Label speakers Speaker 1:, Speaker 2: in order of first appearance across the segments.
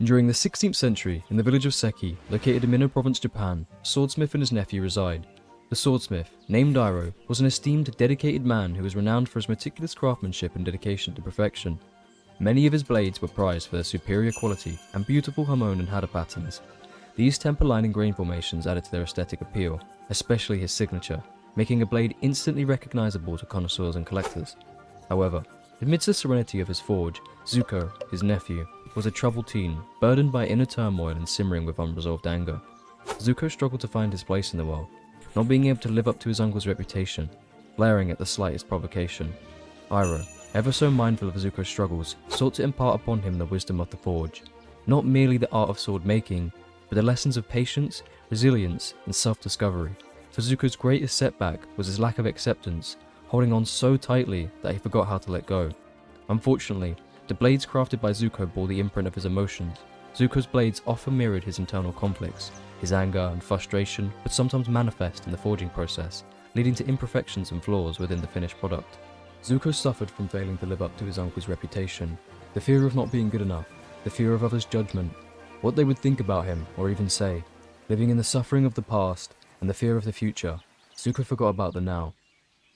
Speaker 1: During the 16th century, in the village of Seki, located in Mino Province, Japan, a swordsmith and his nephew reside. The swordsmith, named Iroh, was an esteemed, dedicated man who was renowned for his meticulous craftsmanship and dedication to perfection. Many of his blades were prized for their superior quality and beautiful hamon and hada patterns. These temper-lining grain formations added to their aesthetic appeal, especially his signature, making a blade instantly recognizable to connoisseurs and collectors. However, amidst the serenity of his forge, Zuko, his nephew, was a troubled teen, burdened by inner turmoil and simmering with unresolved anger. Zuko struggled to find his place in the world, not being able to live up to his uncle's reputation, flaring at the slightest provocation. Iroh, ever so mindful of Zuko's struggles, sought to impart upon him the wisdom of the forge, not merely the art of sword making, but the lessons of patience, resilience, and self-discovery. For Zuko's greatest setback was his lack of acceptance, holding on so tightly that he forgot how to let go. Unfortunately, the blades crafted by Zuko bore the imprint of his emotions. Zuko's blades often mirrored his internal conflicts. His anger and frustration would sometimes manifest in the forging process, leading to imperfections and flaws within the finished product. Zuko suffered from failing to live up to his uncle's reputation, the fear of not being good enough, the fear of others' judgment, what they would think about him or even say. Living in the suffering of the past and the fear of the future, Zuko forgot about the now.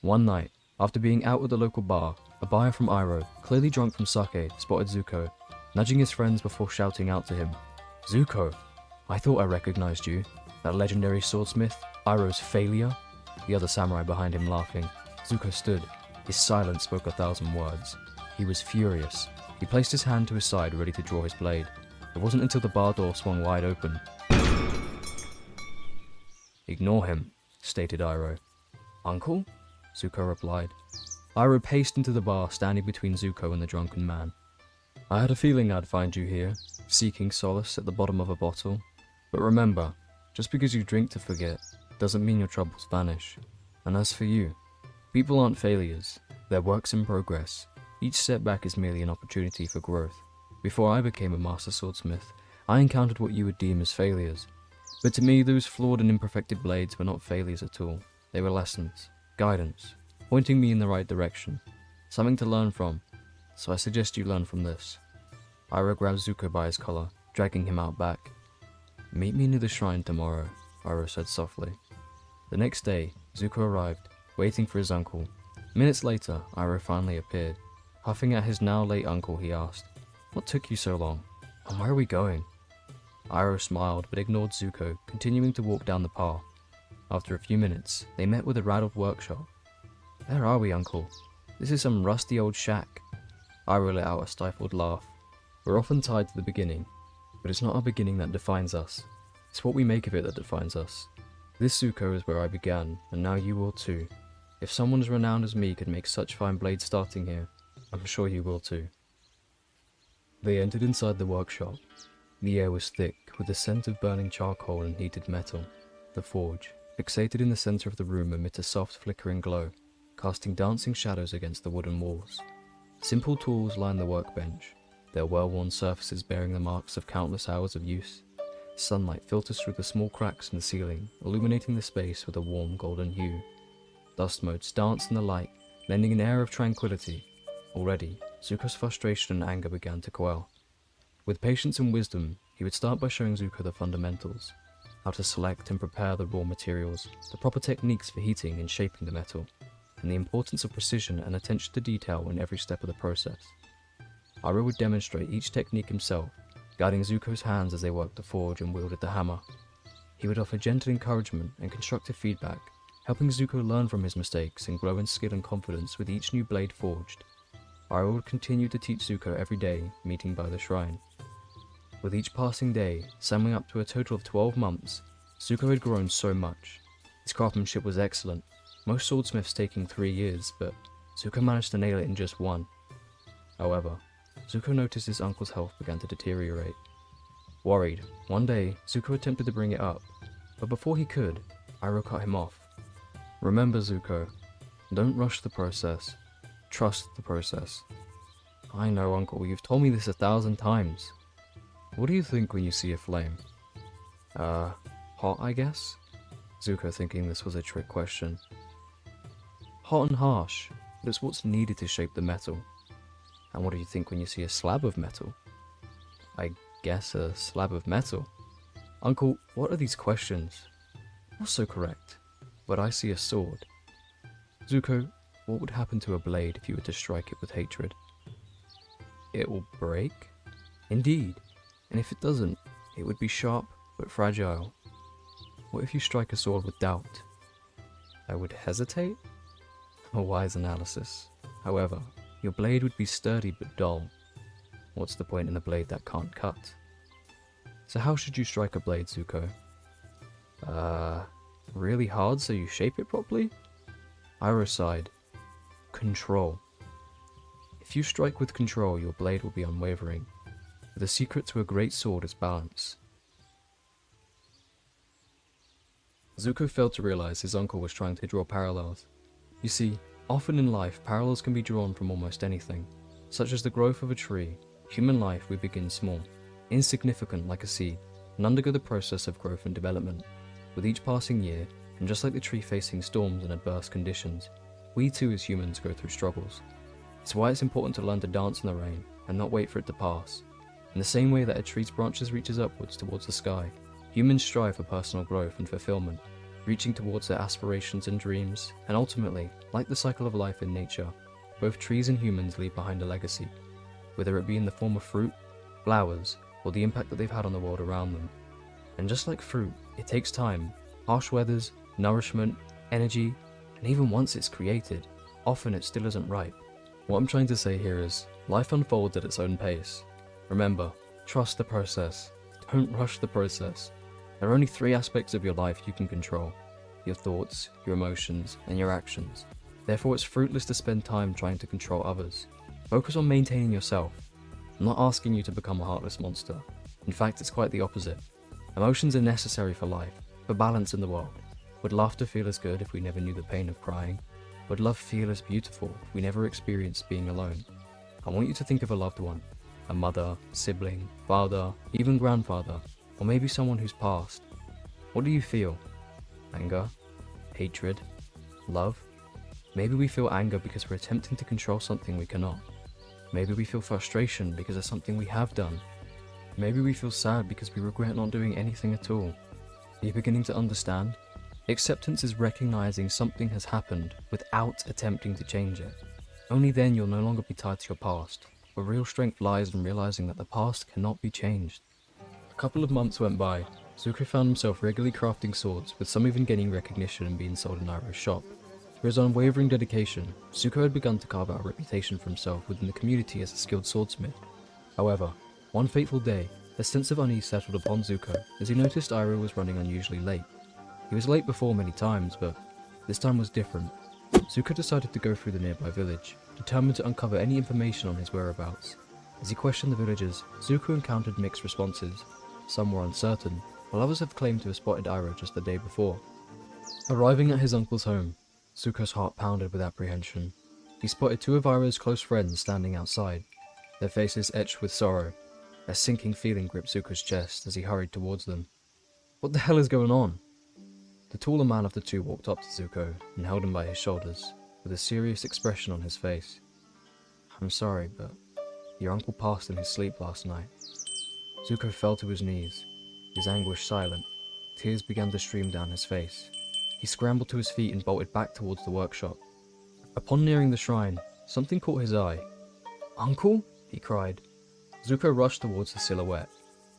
Speaker 1: One night, after being out at the local bar, a buyer from Iroh, clearly drunk from sake, spotted Zuko, nudging his friends before shouting out to him, "Zuko, I thought I recognized you. That legendary swordsmith, Iroh's failure?" The other samurai behind him laughing. Zuko stood. His silence spoke 1,000 words. He was furious. He placed his hand to his side, ready to draw his blade. It wasn't until the bar door swung wide open. "Ignore him," stated Iroh. "Uncle?" Zuko replied. Iroh paced into the bar, standing between Zuko and the drunken man. "I had a feeling I'd find you here, seeking solace at the bottom of a bottle. But remember, just because you drink to forget, doesn't mean your troubles vanish. And as for you, people aren't failures, they're works in progress. Each setback is merely an opportunity for growth. Before I became a master swordsmith, I encountered what you would deem as failures. But to me, those flawed and imperfected blades were not failures at all. They were lessons, guidance, pointing me in the right direction, something to learn from. So I suggest you learn from this." Iroh grabbed Zuko by his collar, dragging him out back. "Meet me near the shrine tomorrow," Iroh said softly. The next day, Zuko arrived, waiting for his uncle. Minutes later, Iroh finally appeared. Huffing at his now late uncle, he asked, "What took you so long? And where are we going?" Iroh smiled but ignored Zuko, continuing to walk down the path. After a few minutes, they met with a rattled workshop. "Where are we, uncle? This is some rusty old shack." Iroh let out a stifled laugh. "We're often tied to the beginning, but it's not our beginning that defines us. It's what we make of it that defines us. This Zuko is where I began, and now you will too. If someone as renowned as me could make such fine blades starting here, I'm sure you will too." They entered inside the workshop. The air was thick, with the scent of burning charcoal and heated metal. The forge, fixated in the center of the room amid a soft flickering glow, casting dancing shadows against the wooden walls. Simple tools lined the workbench, their well-worn surfaces bearing the marks of countless hours of use. Sunlight filters through the small cracks in the ceiling, illuminating the space with a warm golden hue. Dust motes danced in the light, lending an air of tranquility. Already, Zuko's frustration and anger began to quell. With patience and wisdom, he would start by showing Zuko the fundamentals, how to select and prepare the raw materials, the proper techniques for heating and shaping the metal, and the importance of precision and attention to detail in every step of the process. Iroh would demonstrate each technique himself, guiding Zuko's hands as they worked the forge and wielded the hammer. He would offer gentle encouragement and constructive feedback, helping Zuko learn from his mistakes and grow in skill and confidence with each new blade forged. Iroh would continue to teach Zuko every day, meeting by the shrine. With each passing day, summing up to a total of 12 months, Zuko had grown so much. His craftsmanship was excellent, most swordsmiths taking 3 years, but Zuko managed to nail it in just 1. However, Zuko noticed his uncle's health began to deteriorate. Worried, one day, Zuko attempted to bring it up, but before he could, Iroh cut him off. "Remember, Zuko, don't rush the process. Trust the process." "I know, Uncle, you've told me this 1,000 times. What do you think when you see a flame?" Hot, I guess?" Zuko thinking this was a trick question. "Hot and harsh, but it's what's needed to shape the metal." "And what do you think when you see a slab of metal?" "I guess a slab of metal. Uncle, what are these questions? Not so correct, but I see a sword. Zuko, what would happen to a blade if you were to strike it with hatred? It will break? Indeed, and if it doesn't, it would be sharp but fragile. What if you strike a sword with doubt? I would hesitate? A wise analysis. However, your blade would be sturdy but dull. What's the point in a blade that can't cut? So how should you strike a blade, Zuko? Really hard so you shape it properly? Iroh sighed. Control. If you strike with control, your blade will be unwavering. The secret to a great sword is balance. Zuko failed to realize his uncle was trying to draw parallels. You see, often in life, parallels can be drawn from almost anything. Such as the growth of a tree, human life we begin small, insignificant like a seed, and undergo the process of growth and development. With each passing year, and just like the tree facing storms and adverse conditions, we too as humans go through struggles. It's why it's important to learn to dance in the rain, and not wait for it to pass. In the same way that a tree's branches reaches upwards towards the sky, humans strive for personal growth and fulfillment, reaching towards their aspirations and dreams, and ultimately, like the cycle of life in nature, both trees and humans leave behind a legacy, whether it be in the form of fruit, flowers, or the impact that they've had on the world around them. And just like fruit, it takes time, harsh weathers, nourishment, energy, and even once it's created, often it still isn't ripe. What I'm trying to say here is, life unfolds at its own pace. Remember, trust the process. Don't rush the process. There are only 3 aspects of your life you can control: your thoughts, your emotions, and your actions. Therefore, it's fruitless to spend time trying to control others. Focus on maintaining yourself. I'm not asking you to become a heartless monster. In fact, it's quite the opposite. Emotions are necessary for life, for balance in the world. Would laughter feel as good if we never knew the pain of crying? Would love feel as beautiful if we never experienced being alone? I want you to think of a loved one. A mother, sibling, father, even grandfather, or maybe someone who's passed. What do you feel? Anger? Hatred? Love? Maybe we feel anger because we're attempting to control something we cannot. Maybe we feel frustration because of something we have done. Maybe we feel sad because we regret not doing anything at all. Are you beginning to understand? Acceptance is recognizing something has happened without attempting to change it. Only then you'll no longer be tied to your past. But real strength lies in realizing that the past cannot be changed. A couple of months went by. Zuko found himself regularly crafting swords, with some even gaining recognition and being sold in Iroh's shop. Through his unwavering dedication, Zuko had begun to carve out a reputation for himself within the community as a skilled swordsmith. However, one fateful day, a sense of unease settled upon Zuko as he noticed Iroh was running unusually late. He was late before many times, but this time was different. Zuko decided to go through the nearby village, determined to uncover any information on his whereabouts. As he questioned the villagers, Zuko encountered mixed responses. Some were uncertain, while others have claimed to have spotted Iroh just the day before. Arriving at his uncle's home, Zuko's heart pounded with apprehension. He spotted 2 of Iroh's close friends standing outside, their faces etched with sorrow. A sinking feeling gripped Zuko's chest as he hurried towards them. What the hell is going on? The taller man of the 2 walked up to Zuko and held him by his shoulders, with a serious expression on his face. I'm sorry, but your uncle passed in his sleep last night. Zuko fell to his knees, his anguish silent. Tears began to stream down his face. He scrambled to his feet and bolted back towards the workshop. Upon nearing the shrine, something caught his eye. Uncle? He cried. Zuko rushed towards the silhouette.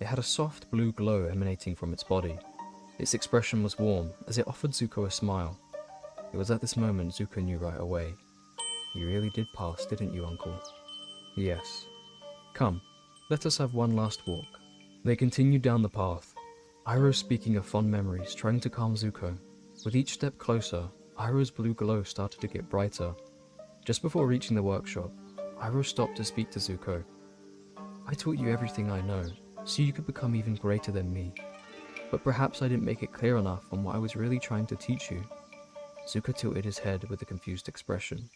Speaker 1: It had a soft blue glow emanating from its body. Its expression was warm, as it offered Zuko a smile. It was at this moment Zuko knew right away. You really did pass, didn't you, Uncle? Yes. Come, let us have one last walk. They continued down the path, Iroh speaking of fond memories, trying to calm Zuko. With each step closer, Iroh's blue glow started to get brighter. Just before reaching the workshop, Iroh stopped to speak to Zuko. I taught you everything I know, so you could become even greater than me. But perhaps I didn't make it clear enough on what I was really trying to teach you. Zuko tilted his head with a confused expression.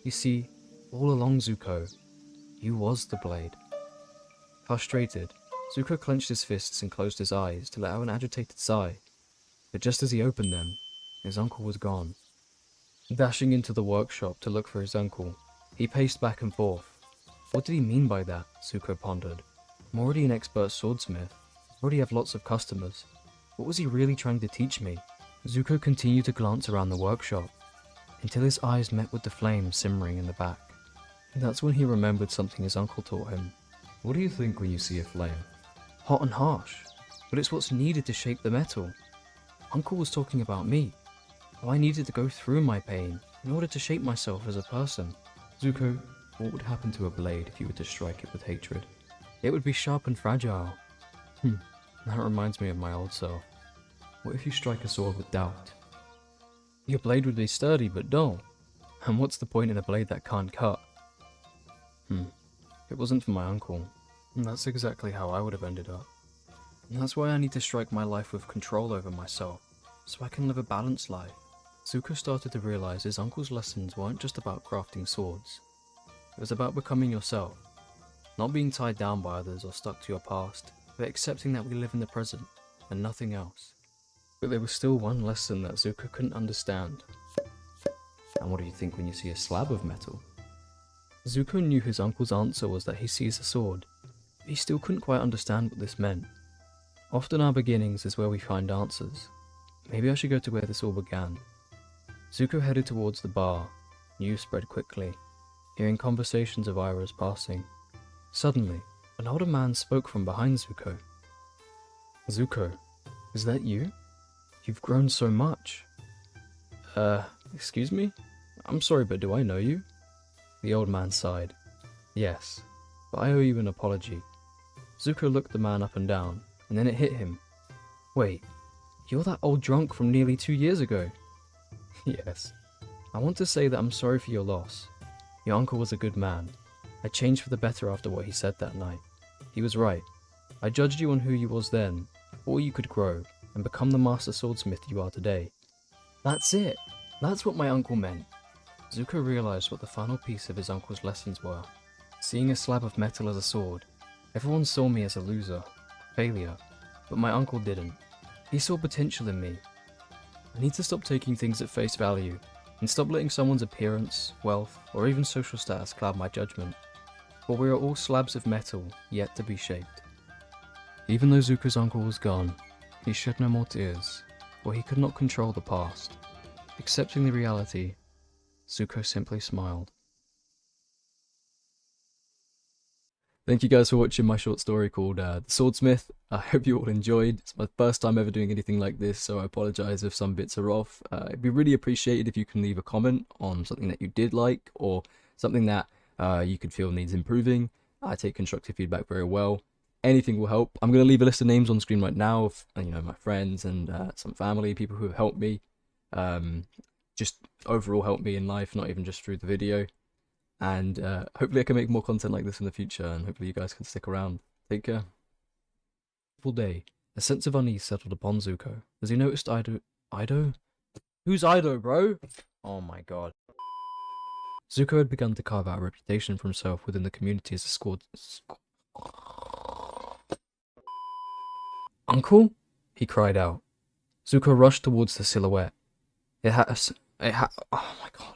Speaker 1: You see, all along, Zuko, you was the blade. Frustrated, Zuko clenched his fists and closed his eyes to let out an agitated sigh. But just as he opened them, his uncle was gone. Dashing into the workshop to look for his uncle, he paced back and forth. What did he mean by that? Zuko pondered. I'm already an expert swordsmith. I already have lots of customers. What was he really trying to teach me? Zuko continued to glance around the workshop, until his eyes met with the flames simmering in the back. And that's when he remembered something his uncle taught him. What do you think when you see a flame? Hot and harsh, but it's what's needed to shape the metal. Uncle was talking about me, how I needed to go through my pain in order to shape myself as a person. Zuko, what would happen to a blade if you were to strike it with hatred? It would be sharp and fragile. That reminds me of my old self. What if you strike a sword with doubt? Your blade would be sturdy but dull. And what's the point in a blade that can't cut? If it wasn't for my uncle, that's exactly how I would have ended up. And that's why I need to strike my life with control over myself, so I can live a balanced life. Zuko started to realize his uncle's lessons weren't just about crafting swords. It was about becoming yourself, not being tied down by others or stuck to your past, but accepting that we live in the present and nothing else. But there was still one lesson that Zuko couldn't understand. And what do you think when you see a slab of metal? Zuko knew his uncle's answer was that he sees a sword, but he still couldn't quite understand what this meant. Often our beginnings is where we find answers. Maybe I should go to where this all began. Zuko headed towards the bar. News spread quickly, hearing conversations of Iroh's passing. Suddenly, an older man spoke from behind Zuko. Zuko, is that you? You've grown so much. Excuse me? I'm sorry, but do I know you? The old man sighed. Yes, but I owe you an apology. Zuko looked the man up and down, and then it hit him. Wait, you're that old drunk from nearly 2 years ago. Yes. I want to say that I'm sorry for your loss. Your uncle was a good man. I changed for the better after what he said that night. He was right. I judged you on who you was then, or you could grow, and become the master swordsmith you are today. That's it. That's what my uncle meant. Zuko realized what the final piece of his uncle's lessons were. Seeing a slab of metal as a sword, everyone saw me as a loser, failure, but my uncle didn't. He saw potential in me. I need to stop taking things at face value, and stop letting someone's appearance, wealth, or even social status cloud my judgment. For we are all slabs of metal yet to be shaped. Even though Zuko's uncle was gone, he shed no more tears, for he could not control the past. Accepting the reality, Zuko simply smiled. Thank you guys for watching my short story called The Swordsmith. I hope you all enjoyed. It's my first time ever doing anything like this, so I apologise if some bits are off. It'd be really appreciated if you can leave a comment on something that you did like, or something that you could feel needs improving. I take constructive feedback very well. Anything will help. I'm going to leave a list of names on screen right now of my friends and some family, people who have helped me. Just overall help me in life, not even just through the video. And hopefully I can make more content like this in the future, and hopefully you guys can stick around. Take care. Full day. A sense of unease settled upon Zuko as he noticed Ido? Who's Ido, bro? Oh my god. Zuko had begun to carve out a reputation for himself within the community as a squad. Uncle? He cried out. Zuko rushed towards the silhouette. Oh my god.